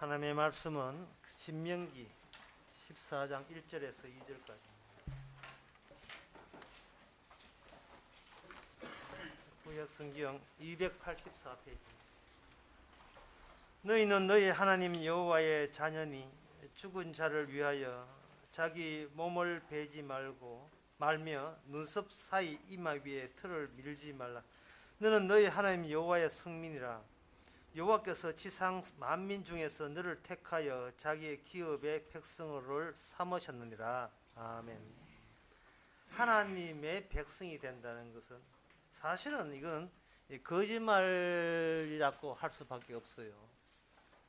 하나님의 말씀은 신명기 14장 1절에서 2절까지. 구약 성경 284페이지. 너희는 너희 하나님 여호와의 자녀니 죽은 자를 위하여 자기 몸을 베지 말며 눈썹 사이 이마 위에 털을 밀지 말라. 너는 너희 하나님 여호와의 성민이라. 여호와께서 지상 만민 중에서 너를 택하여 자기의 기업의 백성을 삼으셨느니라. 아멘. 하나님의 백성이 된다는 것은 사실은 이건 거짓말이라고 할 수밖에 없어요.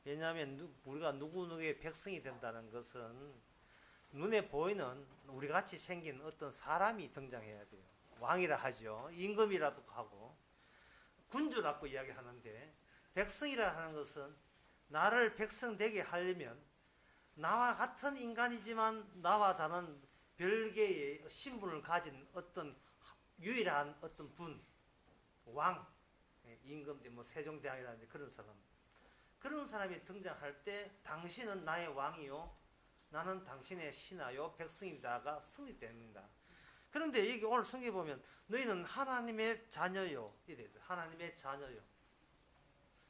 왜냐하면 우리가 누구누구의 백성이 된다는 것은 눈에 보이는 우리 같이 생긴 어떤 사람이 등장해야 돼요. 왕이라 하죠. 임금이라도 하고 군주라고 이야기하는데, 백성이라 하는 것은 나를 백성 되게 하려면 나와 같은 인간이지만 나와 다른 별개의 신분을 가진 어떤 유일한 어떤 분, 왕, 임금, 뭐 세종대왕이라든지 그런 사람이 등장할 때 당신은 나의 왕이요 나는 당신의 신하요 백성이다가 성립됩니다. 그런데 여기 오늘 성경에 보면 너희는 하나님의 자녀요 이래 있어요. 하나님의 자녀요.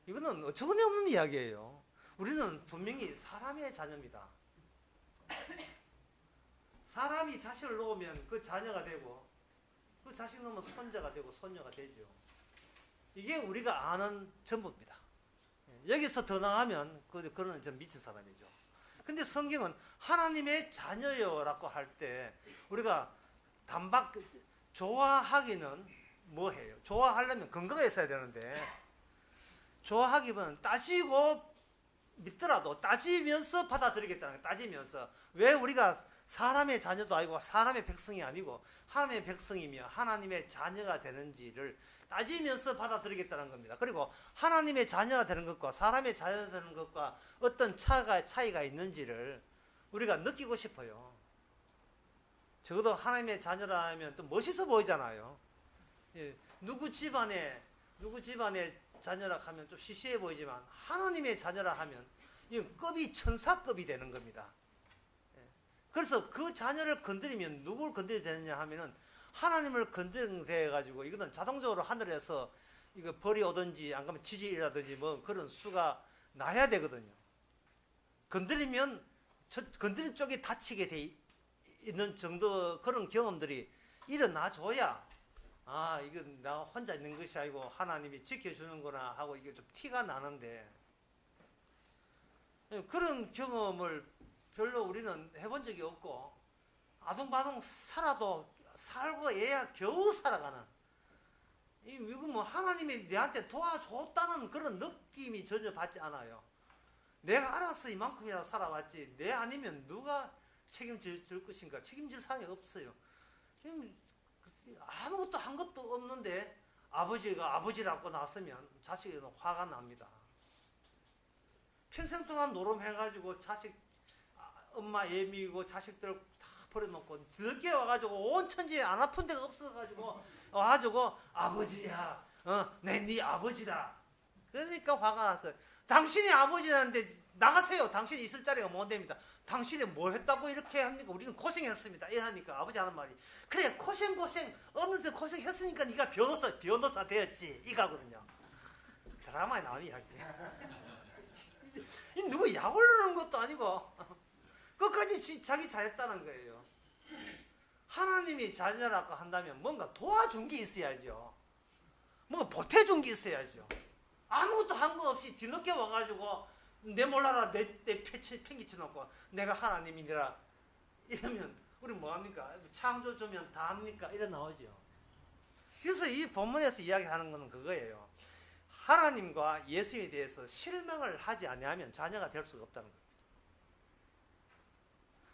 이거는 어처구니 없는 이야기예요. 우리는 분명히 사람의 자녀입니다. 사람이 자식을 놓으면 그 자녀가 되고, 그 자식 놓으면 손자가 되고 손녀가 되죠. 이게 우리가 아는 전부입니다. 여기서 더 나가면 그거는 좀 미친 사람이죠. 근데 성경은 하나님의 자녀요라고 할 때 우리가 좋아하기는 뭐해요? 좋아하려면 건강했어야 되는데, 좋아하기는 따지고 믿더라도 따지면서 받아들이겠다는 거예요. 따지면서. 왜 우리가 사람의 자녀도 아니고 사람의 백성이 아니고 하나님의 백성이며 하나님의 자녀가 되는지를 따지면서 받아들이겠다는 겁니다. 그리고 하나님의 자녀가 되는 것과 사람의 자녀가 되는 것과 어떤 차이가 있는지를 우리가 느끼고 싶어요. 적어도 하나님의 자녀라 하면 또 멋있어 보이잖아요. 누구 집안의 자녀라 하면 좀 시시해 보이지만 하나님의 자녀라 하면 이 급이 천사급이 되는 겁니다. 그래서 그 자녀를 건드리면 누구를 건드려야 되느냐 하면은 하나님을 건드리게 돼 가지고 이거는 자동적으로 하늘에서 이거 벌이 오든지 안 그러면 지진이라든지 뭐 그런 수가 나야 되거든요. 건드리면 건드린 쪽이 다치게 돼 있는 정도 그런 경험들이 일어나 줘야, 아, 이건 나 혼자 있는 것이 아니고 하나님이 지켜주는구나 하고 이게 좀 티가 나는데, 그런 경험을 별로 우리는 해본 적이 없고 아둥바둥 살고 애야 겨우 살아가는, 이거 뭐 하나님이 내한테 도와줬다는 그런 느낌이 전혀 받지 않아요. 내가 알아서 이만큼이라도 살아왔지 내 아니면 누가 책임질 것인가? 책임질 사람이 없어요. 아무것도 한 것도 없는데 아버지가 아버지라고 나서면 자식에는 화가 납니다. 평생 동안 노름해가지고 엄마 애미고 자식들 다 버려놓고 늦게 와가지고 온 천지에 안 아픈 데가 없어가지고 와가지고 아버지야, 네 아버지다. 그러니까 화가 났어요. 당신이 아버지라는데 나가세요. 당신이 있을 자리가 못 됩니다. 당신이 뭘 했다고 이렇게 합니까? 우리는 고생했습니다. 이러니까 아버지 하는 말이, 그래 고생 없는데 고생했으니까 네가 변호사 되었지 이거거든요. 드라마에 나오는 이야기예요. 누구 약 올리는 것도 아니고 끝까지 자기 잘했다는 거예요. 하나님이 자녀라고 한다면 뭔가 도와준 게 있어야죠. 뭔가 보태준 게 있어야죠. 아무것도 한 거 없이 뒤늦게 와가지고 내 몰라라 내 팽기쳐놓고 내가 하나님이니라 이러면 우리 뭐합니까? 창조주면 다 합니까? 이래 나오죠. 그래서 이 본문에서 이야기하는 것은 그거예요. 하나님과 예수에 대해서 실망을 하지 아니하면 자녀가 될 수가 없다는 겁니다.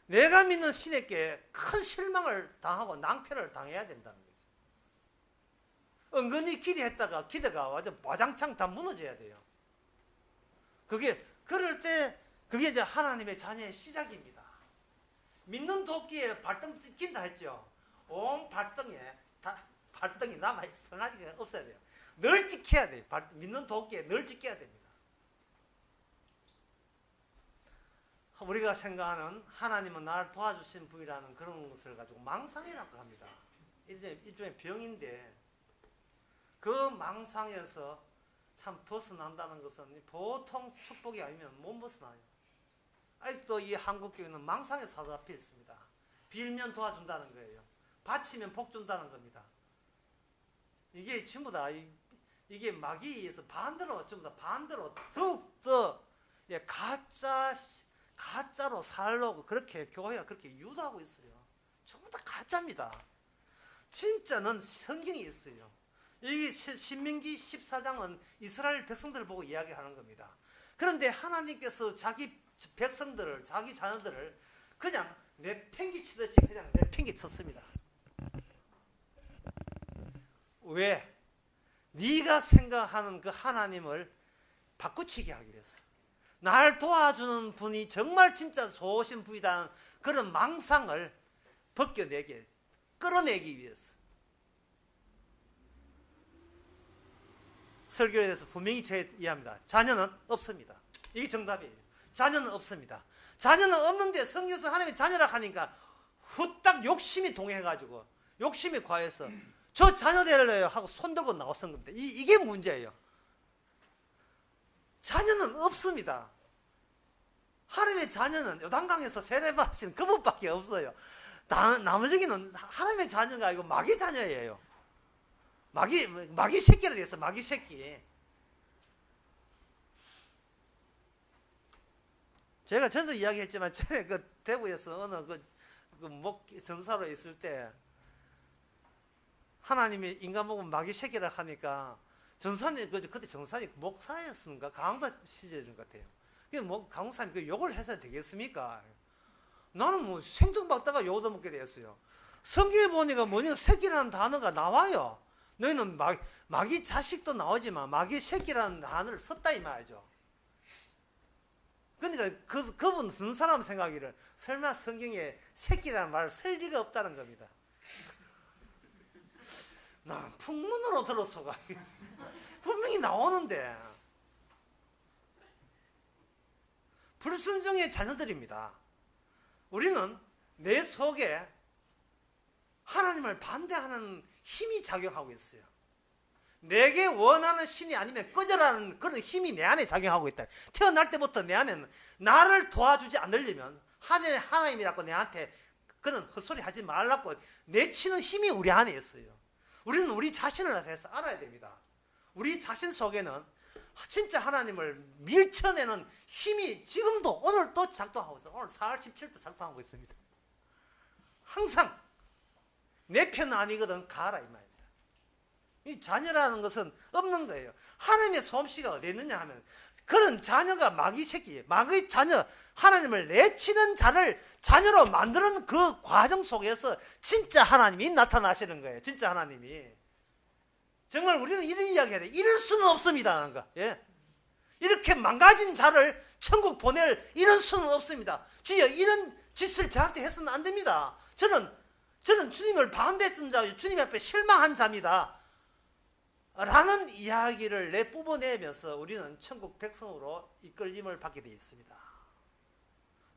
내가 믿는 신에게 큰 실망을 당하고 낭패를 당해야 된다는 거죠. 은근히 기대했다가 기대가 와장창 다 무너져야 돼요. 그럴 때 그게 이제 하나님의 자녀의 시작입니다. 믿는 도끼에 발등 낀다 했죠. 온 발등이 남아 성하지가 없어야 돼요. 늘 지켜야 돼요. 믿는 도끼에 늘 지켜야 됩니다. 우리가 생각하는 하나님은 나를 도와주신 분이라는 그런 것을 가지고 망상이라고 합니다. 일종의 병인데 그 망상에서 참 벗어난다는 것은 보통 축복이 아니면 못 벗어나요. 아직도 이 한국 교회는 망상에 사로잡혀 있습니다. 빌면 도와준다는 거예요. 바치면 복 준다는 겁니다. 이게 전부 다 이게 마귀에 의해서 반대로 전부 다 반대로 더욱더 가짜로 살려고 그렇게 교회가 그렇게 유도하고 있어요. 전부 다 가짜입니다. 진짜는 성경에 있어요. 이 신명기 14장은 이스라엘 백성들을 보고 이야기하는 겁니다. 그런데 하나님께서 자기 백성들을, 자기 자녀들을 그냥 내팽개치듯이 그냥 내팽개쳤습니다. 왜? 네가 생각하는 그 하나님을 바꾸치게 하기 위해서, 날 도와주는 분이 정말 진짜 좋으신 분이라는 그런 망상을 벗겨내게, 끌어내기 위해서. 설교에 대해서 분명히 이해합니다. 자녀는 없습니다. 이게 정답이에요. 자녀는 없습니다. 자녀는 없는데 성경에서 하나님의 자녀라 하니까 후딱 욕심이 동해가지고 욕심이 과해서 저 자녀 되려요 하고 손들고 나왔던 겁니다. 이게 문제예요. 자녀는 없습니다. 하나님의 자녀는 요단강에서 세례받으신 그분밖에 없어요. 나머지는 하나님의 자녀가 아니고 마귀 자녀예요. 마귀 새끼라 됐어. 마귀 새끼. 제가 전도 이야기했지만 전에 그 대구에서 어느 목 전사로 있을 때 하나님이 인간 보고 마귀 새끼라 하니까 전사님 그때 전사님 목사였는가 강도 시절인 것 같아요. 뭐 강사님 그 욕을 해서 되겠습니까? 나는 뭐 생뚱받다가 욕을 먹게 되었어요. 성경에 보니까 뭐냐 새끼라는 단어가 나와요. 너희는 마귀 자식도 나오지만 마귀 새끼라는 단어를 썼다 이 말이죠. 그러니까 그분 쓴 사람 생각이를 설마 성경에 새끼라는 말을 쓸 리가 없다는 겁니다. 난 풍문으로 들었어가 분명히 나오는데 불순종의 자녀들입니다. 우리는 내 속에 하나님을 반대하는 힘이 작용하고 있어요. 내게 원하는 신이 아니면 꺼져라는 그런 힘이 내 안에 작용하고 있다. 태어날 때부터 내 안에는 나를 도와주지 않으려면 하나님이라고 내한테 그런 헛소리 하지 말라고 내치는 힘이 우리 안에 있어요. 우리는 우리 자신을 해서 알아야 됩니다. 우리 자신 속에는 진짜 하나님을 밀쳐내는 힘이 지금도 오늘도 작동하고 있어요. 오늘 4월 17일도 작동하고 있습니다. 항상 내 편은 아니거든 가라 이 말입니다. 이 자녀라는 것은 없는 거예요. 하나님의 솜씨가 어디 있느냐 하면 그런 자녀가 마귀 새끼, 마귀 자녀, 하나님을 내치는 자를 자녀로 만드는 그 과정 속에서 진짜 하나님이 나타나시는 거예요. 진짜 하나님이. 정말 우리는 이런 이야기 해야 돼. 이럴 수는 없습니다 하는 거. 예. 이렇게 망가진 자를 천국 보낼 이런 수는 없습니다. 주여 이런 짓을 저한테 해서는 안 됩니다. 저는 주님을 반대했던 자요. 주님 앞에 실망한 자입니다. 라는 이야기를 내뿜어내면서 우리는 천국 백성으로 이끌림을 받게 되어 있습니다.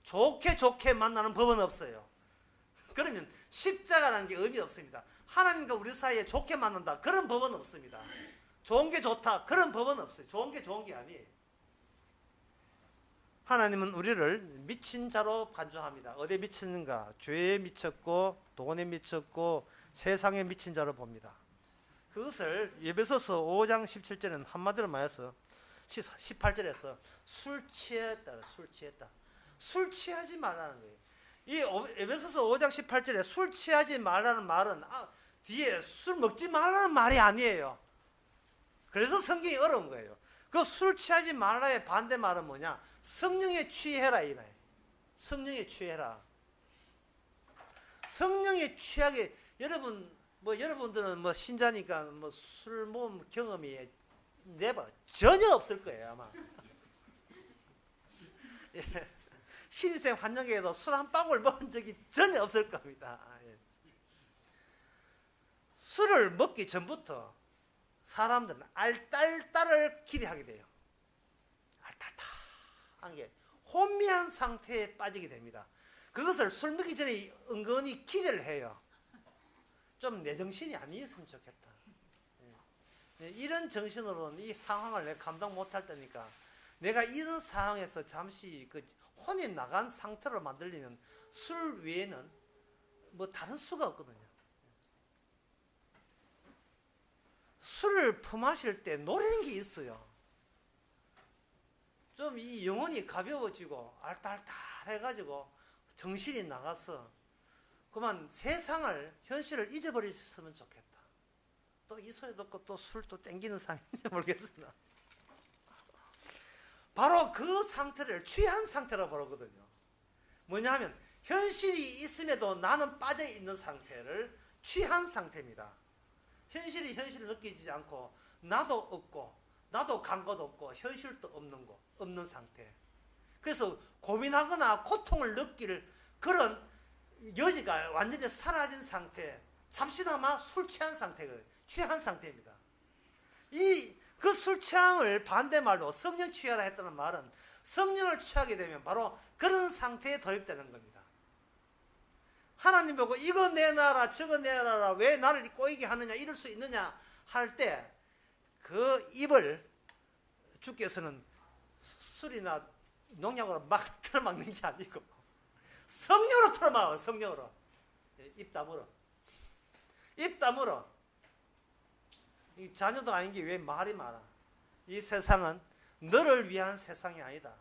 좋게 만나는 법은 없어요. 그러면 십자가라는 게 의미 없습니다. 하나님과 우리 사이에 좋게 만난다 그런 법은 없습니다. 좋은 게 좋다 그런 법은 없어요. 좋은 게 아니에요. 하나님은 우리를 미친 자로 간주합니다. 어디에 미쳤는가? 죄에 미쳤고 돈에 미쳤고 세상에 미친 자로 봅니다. 그것을 에베소서 5장 17절에는 한마디로 말해서 18절에서 술 취했다. 술 취하지 말라는 거예요. 이 에베소서 5장 18절에 술 취하지 말라는 말은 뒤에 술 먹지 말라는 말이 아니에요. 그래서 성경이 어려운 거예요. 그 술 취하지 말라의 반대말은 뭐냐? 성령에 취해라 이 말이에요. 성령에 취해라. 성령에 취하게 여러분들은 뭐 신자니까 뭐 술 먹은 경험이 전혀 없을 거예요 아마. 예. 신입생 환영회에도 술 한 방울 먹은 적이 전혀 없을 겁니다. 예. 술을 먹기 전부터 사람들은 알딸딸을 기대하게 돼요. 알딸딸한 게 혼미한 상태에 빠지게 됩니다. 그것을 술 먹기 전에 은근히 기대를 해요. 좀 내 정신이 아니었으면 좋겠다. 이런 정신으로는 이 상황을 내가 감당 못할 때니까 내가 이런 상황에서 잠시 그 혼이 나간 상태로 만들려면 술 외에는 뭐 다른 수가 없거든요. 술을 퍼마실 때 노래는 게 있어요. 좀 이 영혼이 가벼워지고 알딸딸해가지고 정신이 나가서 그만 세상을 현실을 잊어버렸으면 좋겠다. 또 이 소리 듣고 또 술 또 땡기는 사람인지 모르겠으나 바로 그 상태를 취한 상태라고 부르거든요. 뭐냐 하면 현실이 있음에도 나는 빠져있는 상태를 취한 상태입니다. 현실이 현실을 느끼지 않고 나도 없고 나도 간 것도 없고 현실도 없는 상태. 그래서 고민하거나 고통을 느낄 그런 여지가 완전히 사라진 상태, 잠시나마 술 취한 상태가 취한 상태입니다. 그 술 취함을 반대말로 성령 취하라 했다는 말은 성령을 취하게 되면 바로 그런 상태에 도입되는 겁니다. 하나님 보고 이거 내놔라 저거 내놔라 왜 나를 꼬이게 하느냐 이럴 수 있느냐 할 때 그 입을 주께서는 술이나 농약으로 막 틀어막는 게 아니고 성령으로 틀어막아요. 성령으로. 입 다물어. 입 다물어. 이 자녀도 아닌 게 왜 말이 많아. 이 세상은 너를 위한 세상이 아니다.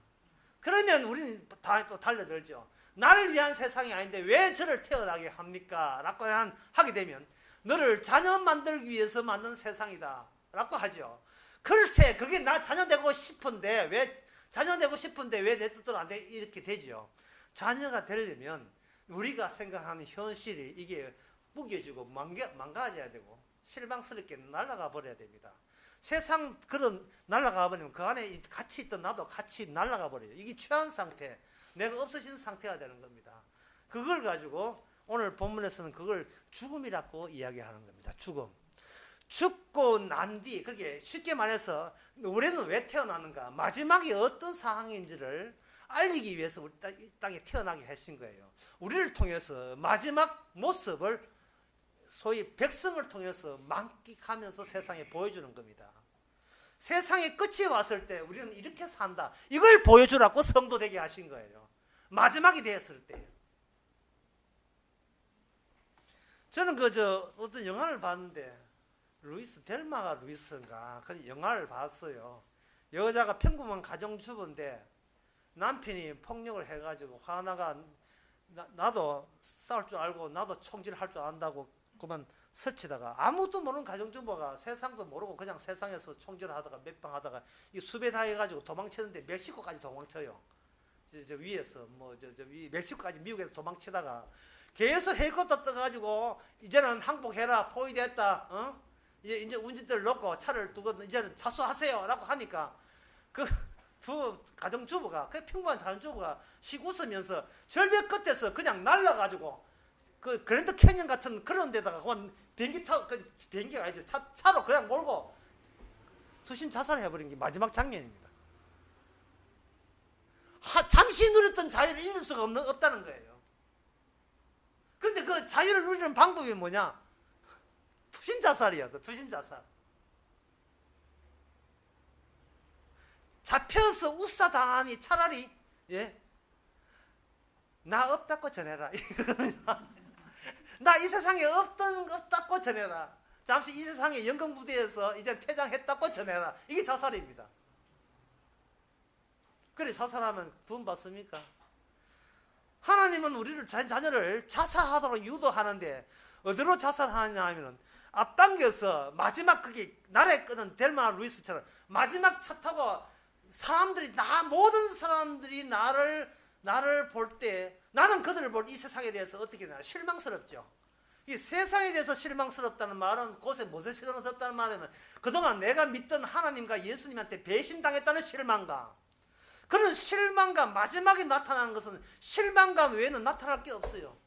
그러면 우리는 또 달려들죠. 나를 위한 세상이 아닌데 왜 저를 태어나게 합니까? 라고 하게 되면 너를 자녀 만들기 위해서 만든 세상이다. 라고 하죠. 글쎄 그게 나 자녀 되고 싶은데 왜 내 뜻대로 안 돼? 이렇게 되죠. 자녀가 되려면 우리가 생각하는 현실이 이게 무뎌지고 망가져야 되고 실망스럽게 날아가 버려야 됩니다. 세상 그런 날아가 버리면 그 안에 같이 있던 나도 같이 날아가 버려요. 이게 취한 상태, 내가 없어진 상태가 되는 겁니다. 그걸 가지고 오늘 본문에서는 그걸 죽음이라고 이야기하는 겁니다. 죽고 난 뒤, 그게 쉽게 말해서 우리는 왜 태어났는가, 마지막에 어떤 상황인지를 알리기 위해서 우리 땅에 태어나게 하신 거예요. 우리를 통해서 마지막 모습을 소위 백성을 통해서 만끽하면서 세상에 보여주는 겁니다. 세상의 끝이 왔을 때 우리는 이렇게 산다. 이걸 보여주라고 성도 되게 하신 거예요. 마지막이 되었을 때. 저는 어떤 영화를 봤는데 델마가 루이스인가 그 영화를 봤어요. 여자가 평범한 가정주부인데 남편이 폭력을 해가지고 화나가 나도 싸울 줄 알고 나도 총질할 줄 안다고 그만 설치다가 아무것도 모르는 가정주부가 세상도 모르고 그냥 세상에서 총질하다가 몇방 하다가 이 수배 다 해가지고 도망치는데 멕시코까지 도망쳐요. 저 위에서 멕시코까지 미국에서 도망치다가 계속 헬리콥터 떠가지고 이제는 항복해라 포위됐다. 이제 운전대를 놓고 차를 두고 이제는 자수하세요 라고 하니까 그 두 가정주부가 그 평범한 가정주부가 씩 웃으면서 절벽 끝에서 그냥 날라가지고 그 그랜드 캐년 같은 그런 데다가 그만 비행기가 아니죠. 차로 그냥 몰고 투신 자살해버린 게 마지막 장면입니다. 잠시 누렸던 자유를 잊을 수가 없다는 거예요. 그런데 그 자유를 누리는 방법이 뭐냐? 투신 자살이었어. 투신 자살. 잡혀서 웃사당하니 차라리 나 없다고 전해라. 나 이 세상에 없다고 전해라. 잠시 이 세상의 연극무대에서 이제 퇴장했다고 전해라. 이게 자살입니다. 그래 자살하면 구원받습니까? 하나님은 우리를 자녀를 자살하도록 유도하는데 어디로 자살하느냐 하면은 앞당겨서 마지막 그게 나라에 끄는 델마 루이스처럼 마지막 차 타고 모든 사람들이 나를 볼 때 나는 그들을 볼 이 세상에 대해서 어떻게 되나 실망스럽죠. 이 세상에 대해서 실망스럽다는 말은 곳에 무엇에 실망스럽다는 말은 그동안 내가 믿던 하나님과 예수님한테 배신당했다는 실망감. 그런 실망감 마지막에 나타나는 것은 실망감 외에는 나타날 게 없어요.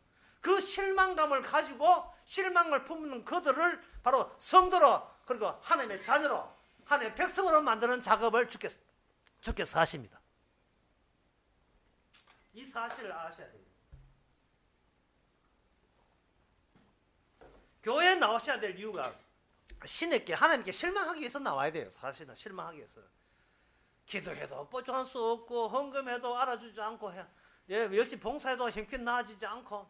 그 실망감을 가지고 실망을 품는 그들을 바로 성도로 그리고 하나님의 자녀로 하나님의 백성으로 만드는 작업을 주께서 하십니다. 이 사실을 아셔야 돼요. 교회에 나오셔야 될 이유가 신에게 하나님께 실망하기 위해서 나와야 돼요. 사실은 실망하기 위해서. 기도해도 뽀짝할 수 없고 헌금해도 알아주지 않고 역시 봉사해도 형편 나아지지 않고.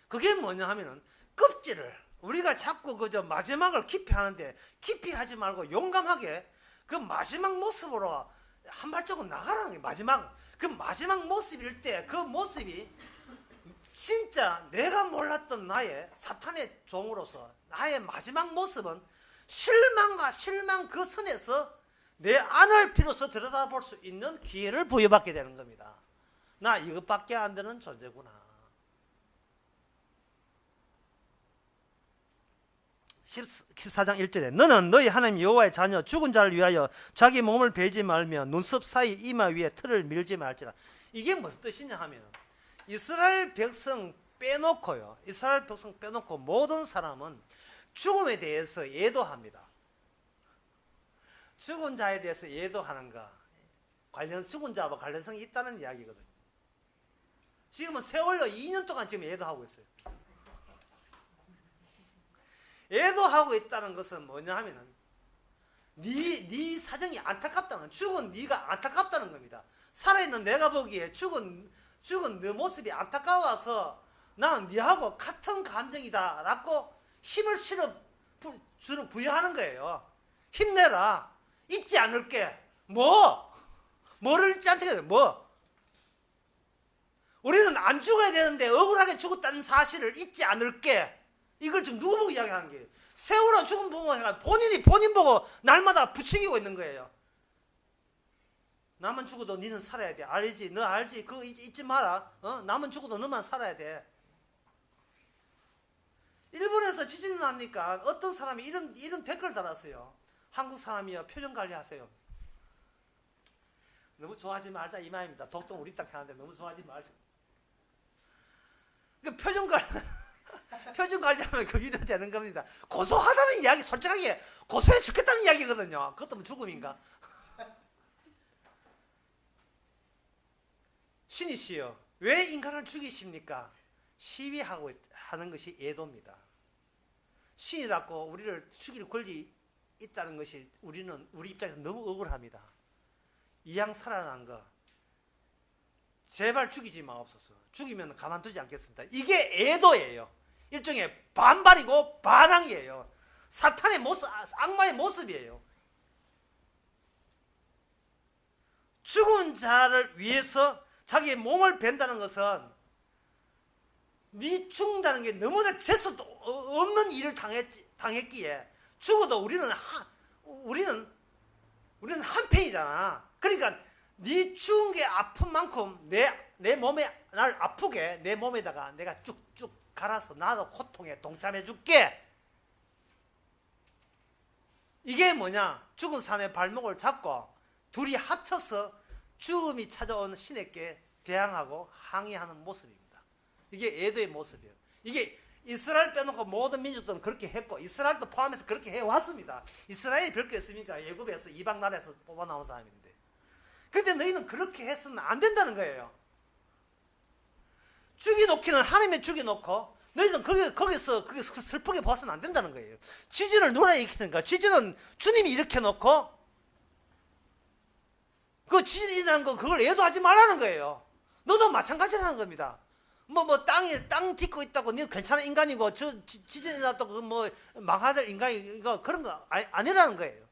그게 뭐냐 하면은 껍질을 우리가 자꾸 그저 마지막을 깊이 하는데 깊이 하지 말고 용감하게 그 마지막 모습으로 한 발자국 나가라는 게 마지막 그 마지막 모습일 때 그 모습이 진짜 내가 몰랐던 나의 사탄의 종으로서 나의 마지막 모습은 실망과 실망 그 선에서 내 안을 비로소 들여다볼 수 있는 기회를 부여받게 되는 겁니다. 나 이것밖에 안 되는 존재구나. 14장 1절에 너는 너희 하나님 여호와의 자녀 죽은 자를 위하여 자기 몸을 베지 말며 눈썹 사이 이마 위에 틀을 밀지 말지라. 이게 무슨 뜻이냐 하면 이스라엘 백성 빼놓고요. 이스라엘 백성 빼놓고 모든 사람은 죽음에 대해서 예도합니다. 죽은 자에 대해서 예도하는 거 죽은 자와 관련성이 있다는 이야기거든요. 지금은 세월로 2년 동안 지금 예도하고 있어요. 예도하고 있다는 것은 뭐냐 하면은 네 사정이 안타깝다는 죽은 네가 안타깝다는 겁니다. 살아있는 내가 보기에 죽은 네 모습이 안타까워서 나는 네하고 같은 감정이다라고 힘을 부여하는 거예요. 힘내라. 잊지 않을게. 뭐를 잊지 않게 돼? 우리는 안 죽어야 되는데 억울하게 죽었다는 사실을 잊지 않을게. 이걸 지금 누구 보고 이야기하는 거예요? 세월호 죽음 보고 본인 보고 날마다 부추기고 있는 거예요. 나만 죽어도 너는 살아야 돼. 알지? 너 알지? 그거 잊지 마라. 나만 죽어도 너만 살아야 돼. 일본에서 지진 나니까 어떤 사람이 이런 댓글 달았어요. 한국 사람이요, 표정 관리하세요. 너무 좋아하지 말자 이 말입니다. 독도 우리 딱 하는데 너무 좋아하지 말자. 그 표정 관리하면 그 유도되는 겁니다. 고소하다는 이야기, 솔직하게 고소해 죽겠다는 이야기거든요. 그것도 뭐 죽음인가? 신이시여, 왜 인간을 죽이십니까? 시위하고 하는 것이 예도입니다. 신이라고 우리를 죽일 권리 있다는 것이 우리 입장에서 너무 억울합니다. 이양 살아난 거 제발 죽이지 마옵소서. 죽이면 가만두지 않겠습니다. 이게 애도예요. 일종의 반발이고 반항이에요. 사탄의 모습, 악마의 모습이에요. 죽은 자를 위해서 자기의 몸을 벤다는 것은 네 죽는다는 게 너무나 재수도 없는 일을 당했기에 죽어도 우리는 한편이잖아. 그러니까 네 죽은 게 아픈 만큼 내 몸에 날 아프게 내 몸에다가 내가 쭉쭉 갈아서 나도 고통에 동참해 줄게. 이게 뭐냐? 죽은 사람의 발목을 잡고 둘이 합쳐서 죽음이 찾아온 신에게 대항하고 항의하는 모습입니다. 이게 애도의 모습이에요. 이게 이스라엘 빼놓고 모든 민족들은 그렇게 했고 이스라엘도 포함해서 그렇게 해왔습니다. 이스라엘이 별게 있습니까? 애굽에서 이방 나라에서 뽑아 나온 사람인데. 근데 너희는 그렇게 해서는 안 된다는 거예요. 죽여놓기는 하나님이 죽여놓고 너희는 거기서 슬프게 봐서는 안 된다는 거예요. 지진을 누가 일으키니까 지진은 주님이 일으켜놓고 그 지진이라는 건 그걸 애도하지 말라는 거예요. 너도 마찬가지라는 겁니다. 땅 딛고 있다고 너 괜찮은 인간이고 저 지진이 났다고 망해야 될 인간이 이거 그런 거 아니라는 거예요.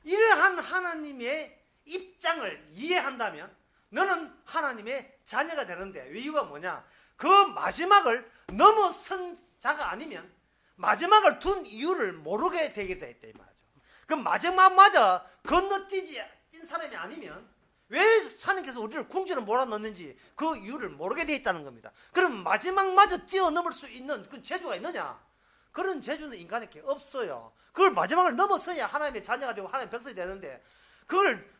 이러한 하나님의 입장을 이해한다면 너는 하나님의 자녀가 되는데 이유가 뭐냐? 그 마지막을 넘어선 자가 아니면 마지막을 둔 이유를 모르게 되게 돼 있다 이 말이죠. 그 마지막마저 건너뛴 사람이 아니면 왜 하나님께서 우리를 궁지로 몰아넣는지 그 이유를 모르게 돼 있다는 겁니다. 그럼 마지막마저 뛰어넘을 수 있는 그 재주가 있느냐? 그런 재주는 인간에게 없어요. 그걸 마지막을 넘어서야 하나님의 자녀가 되고 하나님의 백성이 되는데 그걸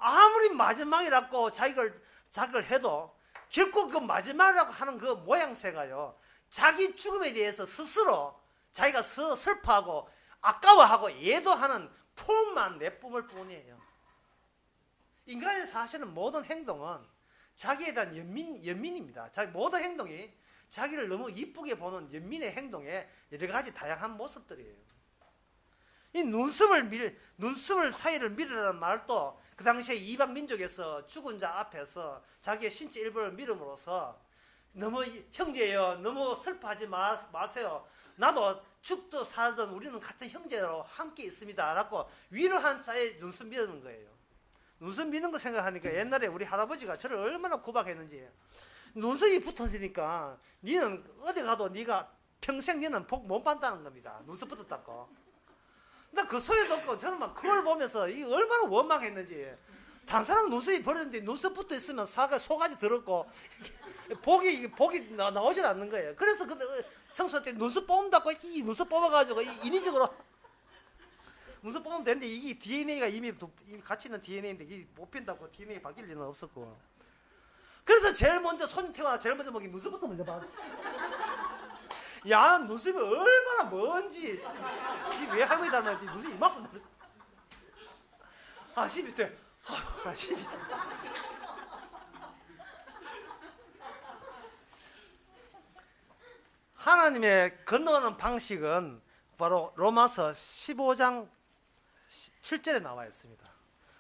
아무리 마지막이라고 자기를 해도 결국 그 마지막이라고 하는 그 모양새가요. 자기 죽음에 대해서 스스로 자기가 슬퍼하고 아까워하고 예도하는 폼만 내뿜을 뿐이에요. 인간이 사실은 모든 행동은 자기에 대한 연민입니다. 모든 행동이 자기를 너무 이쁘게 보는 연민의 행동의 여러 가지 다양한 모습들이에요. 이 눈썹을 사이를 밀으라는 말도 그 당시에 이방 민족에서 죽은 자 앞에서 자기의 신체 일부를 밀음으로써 너무 형제예요. 너무 슬퍼하지 마세요. 나도 죽도 살든 우리는 같은 형제로 함께 있습니다. 라고 위로한 자의 눈썹 미는 거예요. 눈썹 미는 거 생각하니까 옛날에 우리 할아버지가 저를 얼마나 구박했는지. 눈썹이 붙었으니까 니는 어디 가도 니가 평생 니는 복 못 받는다는 겁니다. 눈썹 붙었다고. 나 그 소리도 없고 저는 막 그걸 보면서 이 얼마나 원망했는지. 다른 사람 눈썹이 버렸는데 눈썹 붙어 있으면 속까지 들었고 복이 나오질 않는 거예요. 그래서 그 청소 때 눈썹 뽑는다고 이 눈썹 뽑아가지고 인위적으로 눈썹 뽑으면 되는데 이게 DNA가 이미 같이 있는 DNA인데 이게 못 핀다고 DNA 바뀔 일은 없었고. 그래서 제일 먼저 손님 태어나 제일 먼저 먹인 눈썹부터 먼저 봤어. 야, 눈썹이 얼마나 먼지. 왜 할머니 닮았지? 눈썹이 이만큼. 아, 12대. 아, 12대. 하나님의 건너가는 방식은 바로 로마서 15장 7절에 나와 있습니다.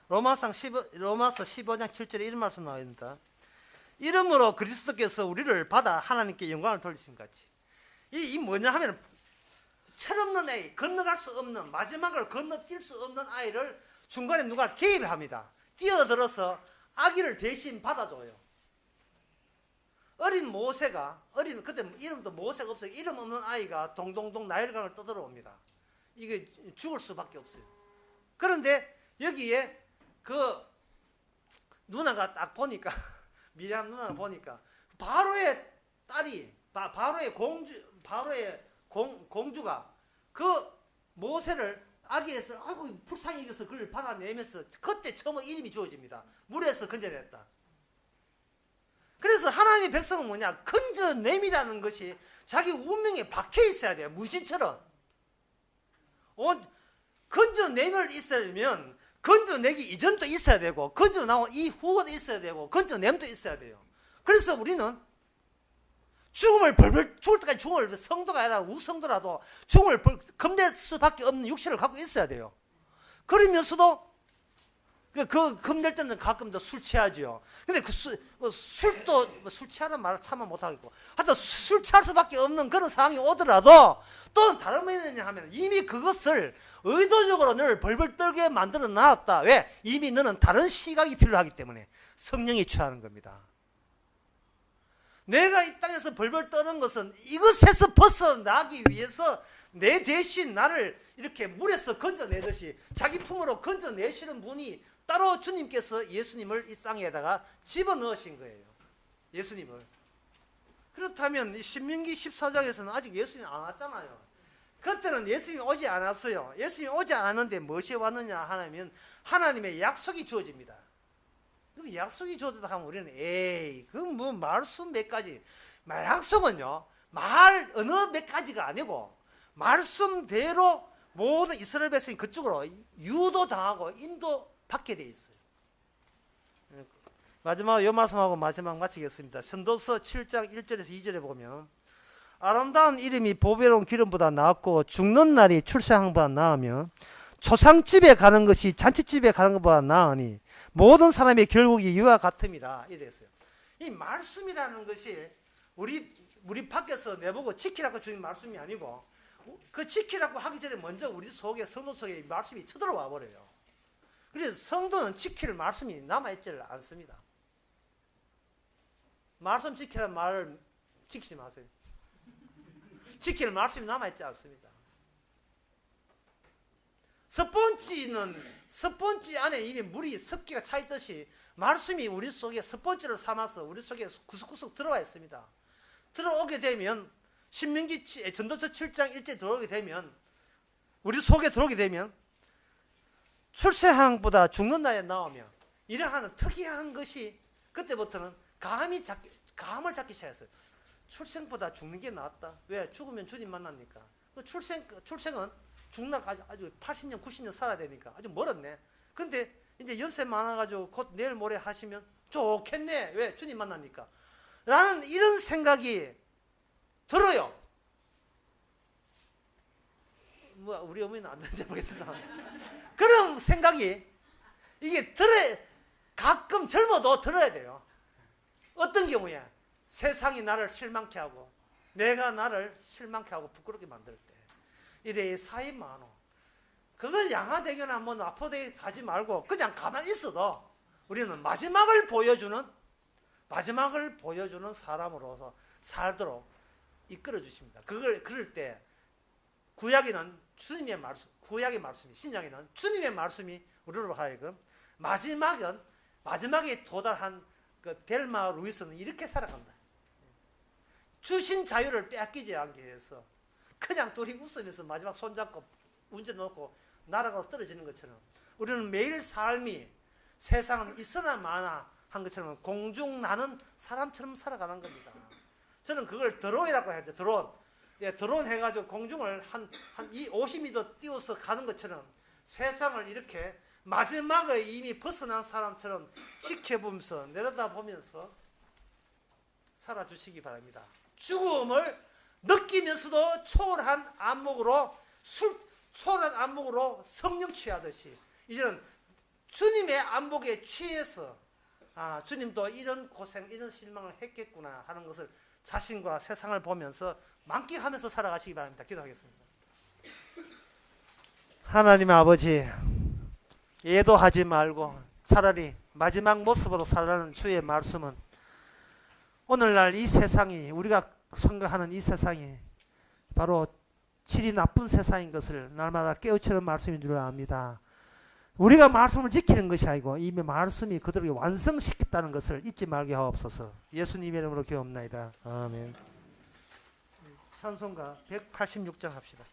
로마서 15장 7절에 이런 말씀 나와 있습니다. 이름으로 그리스도께서 우리를 받아 하나님께 영광을 돌리심 같이. 이 뭐냐 하면 철없는 아이, 건너갈 수 없는, 마지막을 건너뛸 수 없는 아이를 중간에 누가 개입합니다. 뛰어들어서 아기를 대신 받아줘요. 어린 모세가, 그때 이름도 모세가 없어요. 이름 없는 아이가 동동동 나일강을 떠들어옵니다. 이게 죽을 수밖에 없어요. 그런데 여기에 그 누나가 딱 보니까, 미리암 누나가 보니까, 바로의 딸이, 바로의 공주가 그 모세를 아기에서, 아이고, 불쌍히 여겨서 그걸 받아내면서 그때 처음 이름이 주어집니다. 물에서 건져냈다. 그래서 하나님의 백성은 뭐냐? 건져냄이라는 것이 자기 운명에 박혀 있어야 돼요. 무신처럼. 건져냄을 있으려면 건져내기 이전도 있어야 되고 건져나온 이후도 있어야 되고 건져냄도 있어야 돼요. 그래서 우리는 죽을 때까지 죽음을 성도가 아니라 우성도라도 죽음을 겁낼 수밖에 없는 육체를 갖고 있어야 돼요. 그러면서도 그 겁낼 때는 가끔 더 술 취하죠. 근데 술도 술 취하는 말을 참아 못하겠고 하여튼 술 취할 수밖에 없는 그런 상황이 오더라도 또 다른 뭐냐 하면 이미 그것을 의도적으로 너를 벌벌 떨게 만들어 놨다. 왜? 이미 너는 다른 시각이 필요하기 때문에 성령이 취하는 겁니다. 내가 이 땅에서 벌벌 떠는 것은 이것에서 벗어나기 위해서 내 대신 나를 이렇게 물에서 건져내듯이 자기 품으로 건져내시는 분이 따로 주님께서 예수님을 이 땅에다가 집어넣으신 거예요. 예수님을. 그렇다면 이 신명기 14장에서는 아직 예수님이 안 왔잖아요. 그때는 예수님이 오지 않았어요. 예수님이 오지 않았는데 무엇이 왔느냐 하면 하나님의 약속이 주어집니다. 그럼 약속이 주어졌다 하면 우리는 그 뭐 말수 몇 가지. 약속은요 말 어느 몇 가지가 아니고 말씀대로 모든 이스라엘 백성이 그쪽으로 유도당하고 인도받게 돼 있어요. 마지막 요 말씀하고 마지막 마치겠습니다. 선도서 7장 1절에서 2절에 보면 아름다운 이름이 보배로운 기름보다 낫고 죽는 날이 출생보다 나으며 초상집에 가는 것이 잔치집에 가는 것보다 나으니 모든 사람의 결국이 이와 같음이라 이랬어요. 이 말씀이라는 것이 우리 밖에서 내보고 지키라고 주는 말씀이 아니고 그 지키라고 하기 전에 먼저 우리 속에 성도 속에 말씀이 쳐들어와 버려요. 그래서 성도는 지킬 말씀이 남아있지를 않습니다. 말씀 지키라는 말을 지키지 마세요. 지킬 말씀이 남아있지 않습니다. 스펀지 안에 이미 물이 습기가 차 있듯이 말씀이 우리 속에 스펀지를 삼아서 우리 속에 구석구석 들어와 있습니다. 들어오게 되면 신명기 전도서 7장 1절 들어오게 되면 우리 속에 들어오게 되면 출생보다 죽는 날에 나오면 이러한 특이한 것이 그때부터는 감을 잡기 시작했어요. 출생보다 죽는 게 낫다. 왜? 죽으면 주님 만납니까? 출생은 죽나까지 아주 80년, 90년 살아야 되니까 아주 멀었네. 근데 이제 연세 많아가지고 곧 내일 모레 하시면 좋겠네. 왜? 주님 만나니까. 라는 이런 생각이 들어요. 뭐 우리 어머니는 안 되는지 모르겠으나 그런 생각이 이게 가끔 젊어도 들어야 돼요. 어떤 경우에 세상이 나를 실망케 하고 내가 나를 실망케 하고 부끄럽게 만들 때 이래 사이 많어. 그걸 양화대교나 뭐 마포대교 가지 말고 그냥 가만히 있어도 우리는 마지막을 보여주는 사람으로서 살도록 이끌어 주십니다. 그럴 때 구약에는 주님의 말씀, 구약의 말씀이, 신약에는 주님의 말씀이 우리로 하여금 마지막에 도달한 그 델마 루이스는 이렇게 살아간다. 주신 자유를 빼앗기지 않게 해서 그냥 둘이 웃으면서 마지막 손잡고 운전 놓고 날아가서 떨어지는 것처럼 우리는 매일 삶이 세상은 있으나 마나 한 것처럼 공중 나는 사람처럼 살아가는 겁니다. 저는 그걸 드론이라고 하죠. 드론. 예, 드론 해가지고 공중을 한 50m 띄워서 가는 것처럼 세상을 이렇게 마지막에 이미 벗어난 사람처럼 지켜보면서 내려다보면서 살아주시기 바랍니다. 죽음을 느끼면서도 초월한 안목으로 성령 취하듯이 이제는 주님의 안목에 취해서 주님도 이런 고생, 이런 실망을 했겠구나 하는 것을 자신과 세상을 보면서 만끽하면서 살아가시기 바랍니다. 기도하겠습니다. 하나님 아버지, 예도하지 말고 차라리 마지막 모습으로 살라는 주의 말씀은 오늘날 이 세상이, 우리가 생각하는 이 세상이 바로 질이 나쁜 세상인 것을 날마다 깨우치는 말씀인 줄 압니다. 우리가 말씀을 지키는 것이 아니고 이미 말씀이 그들에게 완성시켰다는 것을 잊지 말게 하옵소서. 예수님의 이름으로 기도합나이다. 아멘. 찬송가 186장 합시다.